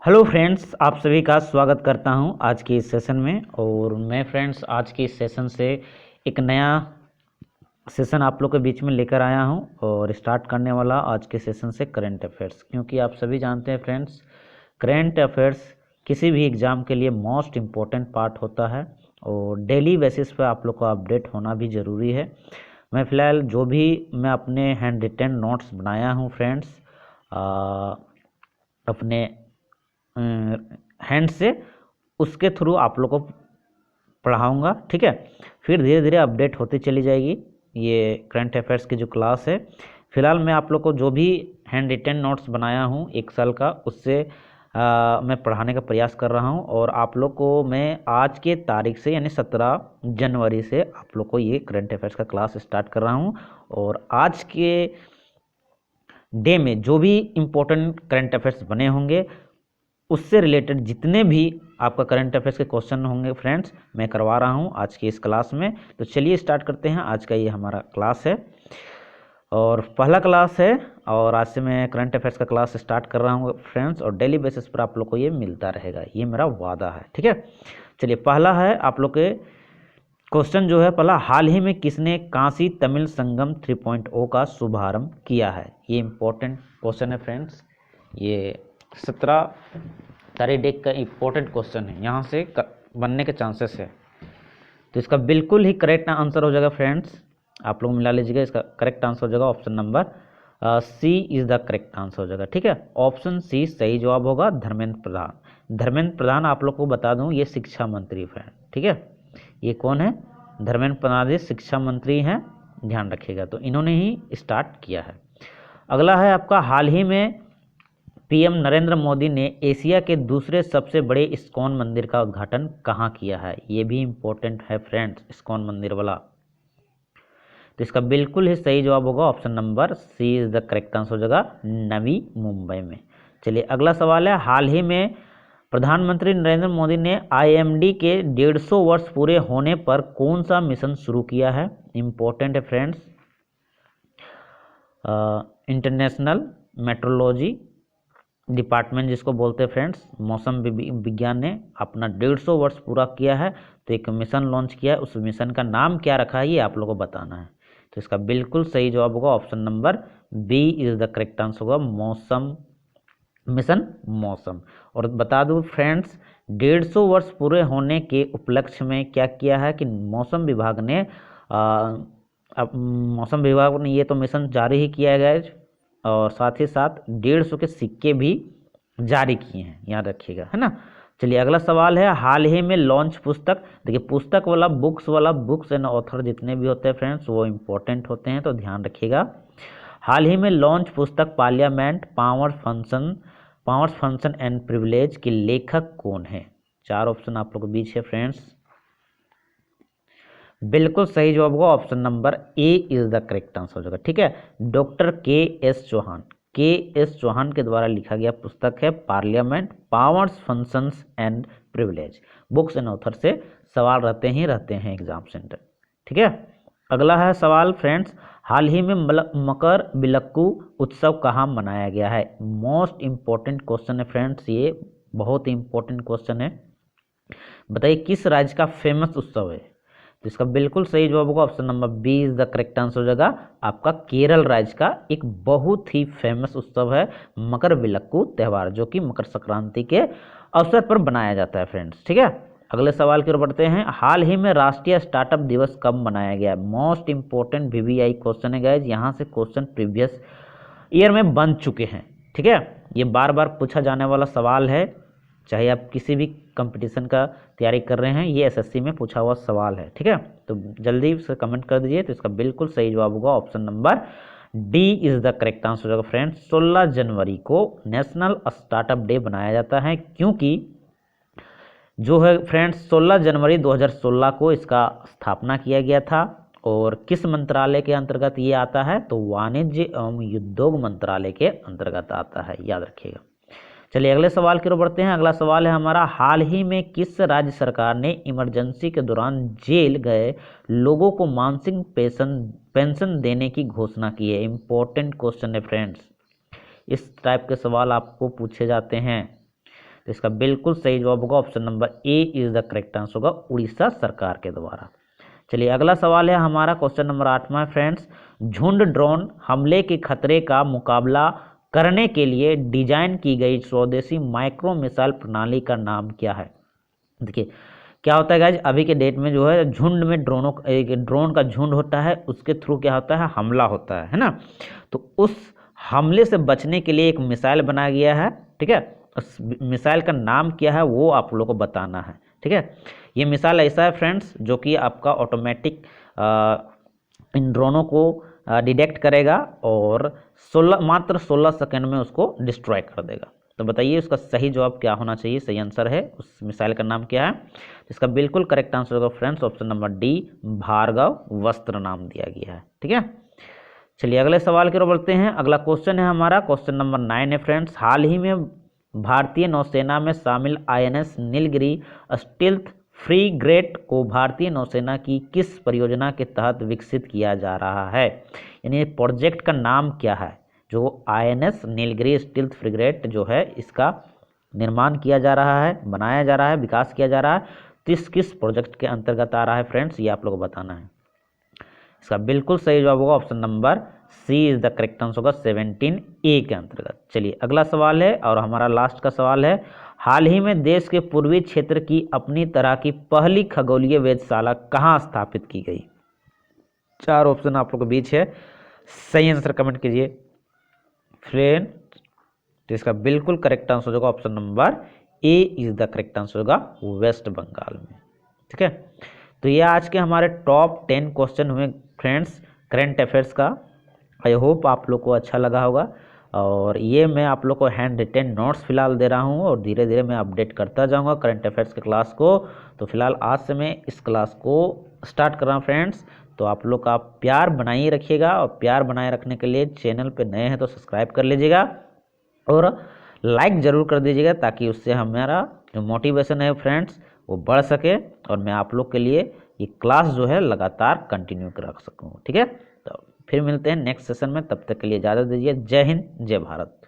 Hello friends, आप सभी का स्वागत करता हूं आज के इस सेशन में। और मैं फ्रेंड्स आज के इस सेशन से एक नया सेशन आप लोग के बीच में लेकर आया हूं और स्टार्ट करने वाला आज के सेशन से करंट अफेयर्स। क्योंकि आप सभी जानते हैं फ्रेंड्स, करंट अफेयर्स किसी भी एग्ज़ाम के लिए मोस्ट इम्पोर्टेंट पार्ट होता है और डेली बेसिस पर आप लोग को अपडेट होना भी ज़रूरी है। मैं फ़िलहाल जो भी मैं अपने हैंड रिटन नोट्स बनाया हूँ फ्रेंड्स, अपने हैंड से, उसके थ्रू आप लोग को पढ़ाऊँगा, ठीक है। फिर धीरे धीरे अपडेट होती चली जाएगी ये करंट अफेयर्स की जो क्लास है। फ़िलहाल मैं आप लोग को जो भी हैंड रिटन नोट्स बनाया हूँ 1 साल का, उससे मैं पढ़ाने का प्रयास कर रहा हूँ। और आप लोग को मैं आज के तारीख से यानी 17 जनवरी से आप लोग को ये करंट अफेयर्स का क्लास स्टार्ट कर रहा हूँ। और आज के डे में जो भी इम्पोर्टेंट करंट अफेयर्स बने होंगे, उससे रिलेटेड जितने भी आपका करंट अफेयर्स के क्वेश्चन होंगे फ्रेंड्स, मैं करवा रहा हूं आज की इस क्लास में। तो चलिए स्टार्ट करते हैं। आज का ये हमारा क्लास है और पहला क्लास है, और आज से मैं करंट अफेयर्स का क्लास स्टार्ट कर रहा हूं फ्रेंड्स, और डेली बेसिस पर आप लोग को ये मिलता रहेगा, ये मेरा वादा है, ठीक है। चलिए, पहला है आप लोग के क्वेश्चन जो है पहला, हाल ही में किसने काशी तमिल संगम 3.0 का शुभारंभ किया है? ये इम्पोर्टेंट क्वेश्चन है फ्रेंड्स, ये 17 तारीख डेट का इम्पोर्टेंट क्वेश्चन है, यहाँ से बनने के चांसेस है। तो इसका बिल्कुल ही करेक्ट आंसर हो जाएगा फ्रेंड्स, आप लोग मिला लीजिएगा। इसका करेक्ट आंसर हो जाएगा option number C is the correct answer हो जाएगा, ठीक है। ऑप्शन सी सही जवाब होगा, धर्मेंद्र प्रधान। धर्मेंद्र प्रधान आप लोग को बता दूं, ये शिक्षा मंत्री फ्रेंड, ठीक है। ये कौन है? धर्मेंद्र प्रधान शिक्षा मंत्री हैं, ध्यान रखिएगा। तो इन्होंने ही स्टार्ट किया है। अगला है आपका, हाल ही में पीएम नरेंद्र मोदी ने एशिया के दूसरे सबसे बड़े इस्कॉन मंदिर का उद्घाटन कहाँ किया है? ये भी इम्पोर्टेंट है फ्रेंड्स, इस्कॉन मंदिर वाला। तो इसका बिल्कुल ही सही जवाब होगा option number C is the correct answer हो जाएगा, नवी मुंबई में। चलिए, अगला सवाल है, हाल ही में प्रधानमंत्री नरेंद्र मोदी ने आईएमडी के 150 वर्ष पूरे होने पर कौन सा मिशन शुरू किया है? इम्पोर्टेंट है फ्रेंड्स, इंटरनेशनल मेट्रोलॉजी डिपार्टमेंट जिसको बोलते हैं फ्रेंड्स, मौसम विज्ञान ने अपना 150 वर्ष पूरा किया है, तो एक मिशन लॉन्च किया है। उस मिशन का नाम क्या रखा है, ये आप लोगों को बताना है। तो इसका बिल्कुल सही जवाब होगा option number B is the correct answer होगा, मौसम मिशन मौसम। और बता दूं फ्रेंड्स, 150 वर्ष पूरे होने के उपलक्ष्य में क्या किया है कि मौसम विभाग ने मौसम विभाग ने ये तो मिशन जारी ही किया गया है, और साथ ही साथ 150 के सिक्के भी जारी किए हैं, याद रखिएगा, है ना। चलिए, अगला सवाल है, हाल ही में लॉन्च पुस्तक, देखिए पुस्तक वाला बुक्स एंड ऑथर जितने भी होते हैं फ्रेंड्स, वो इम्पोर्टेंट होते हैं, तो ध्यान रखिएगा। हाल ही में लॉन्च पुस्तक parliament powers function and privilege के लेखक कौन है? 4 ऑप्शन आप लोग के बीच है फ्रेंड्स। बिल्कुल सही जवाब होगा option number A is the correct answer हो जाएगा, ठीक है। डॉक्टर के एस चौहान के द्वारा लिखा गया पुस्तक है parliament powers functions and privilege. Books and author से सवाल रहते हैं एग्जाम सेंटर, ठीक है। अगला है सवाल फ्रेंड्स, हाल ही में मकर बिलक्कू उत्सव कहाँ मनाया गया है? मोस्ट इंपॉर्टेंट क्वेश्चन है फ्रेंड्स, ये बहुत ही इंपॉर्टेंट क्वेश्चन है। बताइए किस राज्य का फेमस उत्सव है? तो इसका बिल्कुल सही जवाब होगा option number B is the correct answer हो जाएगा, आपका केरल राज्य का एक बहुत ही फेमस उत्सव है मकर बिलक्कू त्यौहार, जो कि मकर संक्रांति के अवसर पर बनाया जाता है फ्रेंड्स, ठीक है। अगले सवाल की ओर बढ़ते हैं, हाल ही में राष्ट्रीय स्टार्टअप दिवस कब मनाया गया? मोस्ट इंपॉर्टेंट वीवीआई क्वेश्चन है गाइज, यहाँ से क्वेश्चन प्रीवियस ईयर में बन चुके हैं, ठीक है। ये बार बार पूछा जाने वाला सवाल है, चाहे आप किसी भी कंपटीशन का तैयारी कर रहे हैं, ये एसएससी में पूछा हुआ सवाल है, ठीक है। तो जल्दी से कमेंट कर दीजिए। तो इसका बिल्कुल सही जवाब होगा option number D is the correct answer हो जाएगा फ्रेंड्स। 16 जनवरी को नेशनल स्टार्टअप डे बनाया जाता है, क्योंकि जो है फ्रेंड्स 16 जनवरी 2016 को इसका स्थापना किया गया था। और किस मंत्रालय के अंतर्गत ये आता है? तो वाणिज्य एवं उद्योग मंत्रालय के अंतर्गत आता है, याद रखिएगा। चलिए, अगले सवाल की ओर बढ़ते हैं। अगला सवाल है हमारा, हाल ही में किस राज्य सरकार ने इमरजेंसी के दौरान जेल गए लोगों को मानसिक पेंशन देने की घोषणा की है? इंपॉर्टेंट क्वेश्चन है फ्रेंड्स, इस टाइप के सवाल आपको पूछे जाते हैं। तो इसका बिल्कुल सही जवाब होगा option number A is the correct answer होगा, उड़ीसा सरकार के द्वारा। चलिए अगला सवाल है हमारा क्वेश्चन नंबर 8वां फ्रेंड्स, झुंड ड्रोन हमले के खतरे का मुकाबला करने के लिए डिजाइन की गई स्वदेशी माइक्रो मिसाइल प्रणाली का नाम क्या है। देखिए क्या होता है गाइज, अभी के डेट में जो है झुंड में ड्रोन का झुंड होता है, उसके थ्रू क्या होता है, हमला होता है ना। तो उस हमले से बचने के लिए एक मिसाइल बनाया गया है, ठीक है। उस मिसाइल का नाम क्या है वो आप लोगों को बताना है, ठीक है। ये मिसाइल ऐसा है फ्रेंड्स जो कि आपका ऑटोमेटिक इन ड्रोनों को डिटेक्ट करेगा और मात्र 16 सेकंड में उसको डिस्ट्रॉय कर देगा। तो बताइए उसका सही जवाब क्या होना चाहिए, सही आंसर है उस मिसाइल का नाम क्या है। इसका बिल्कुल करेक्ट आंसर होगा friends option number D, Bhargava वस्त्र नाम दिया गया है, ठीक है। चलिए अगले सवाल की ओर बढ़ते हैं। अगला क्वेश्चन है हमारा क्वेश्चन नंबर 9 है फ्रेंड्स, हाल ही में भारतीय नौसेना में शामिल INS नीलगिरी स्टील्थ फ्रीगेट को भारतीय नौसेना की किस परियोजना के तहत विकसित किया जा रहा है, यानी प्रोजेक्ट का नाम क्या है। जो INS नीलगिरी स्टील्थ फ्रीगेट जो है इसका निर्माण किया जा रहा है, बनाया जा रहा है, विकास किया जा रहा है, किस प्रोजेक्ट के अंतर्गत आ रहा है फ्रेंड्स, ये आप लोग को बताना है। इसका बिल्कुल सही जवाब होगा option number C is the correct answer होगा 17A के अंतर्गत। चलिए अगला सवाल है और हमारा लास्ट का सवाल है, हाल ही में देश के पूर्वी क्षेत्र की अपनी तरह की पहली खगोलीय वेधशाला कहाँ स्थापित की गई। 4 ऑप्शन आप लोग के बीच है, सही आंसर कमेंट कीजिए फ्रेंड। तो इसका बिल्कुल करेक्ट आंसर होगा option number A is the correct answer होगा, वेस्ट बंगाल में, ठीक है। तो ये आज के हमारे टॉप 10 क्वेश्चन हुए फ्रेंड्स करंट अफेयर्स का। आई होप आप लोग को अच्छा लगा होगा और ये मैं आप लोग को हैंड रिटेन नोट्स फिलहाल दे रहा हूँ और धीरे धीरे मैं अपडेट करता जाऊँगा करंट अफेयर्स के क्लास को। तो फिलहाल आज से मैं इस क्लास को स्टार्ट कर रहा हूँ फ्रेंड्स। तो आप लोग का प्यार बनाए रखिएगा और प्यार बनाए रखने के लिए चैनल पे नए हैं तो सब्सक्राइब कर लीजिएगा और लाइक ज़रूर कर दीजिएगा ताकि उससे हमारा जो मोटिवेशन है फ्रेंड्स वो बढ़ सके और मैं आप लोग के लिए ये क्लास जो है लगातार कंटिन्यू रख सकूँ, ठीक है। तो फिर मिलते हैं नेक्स्ट सेशन में, तब तक के लिए इजाज़त दीजिए। जय हिंद, जय भारत।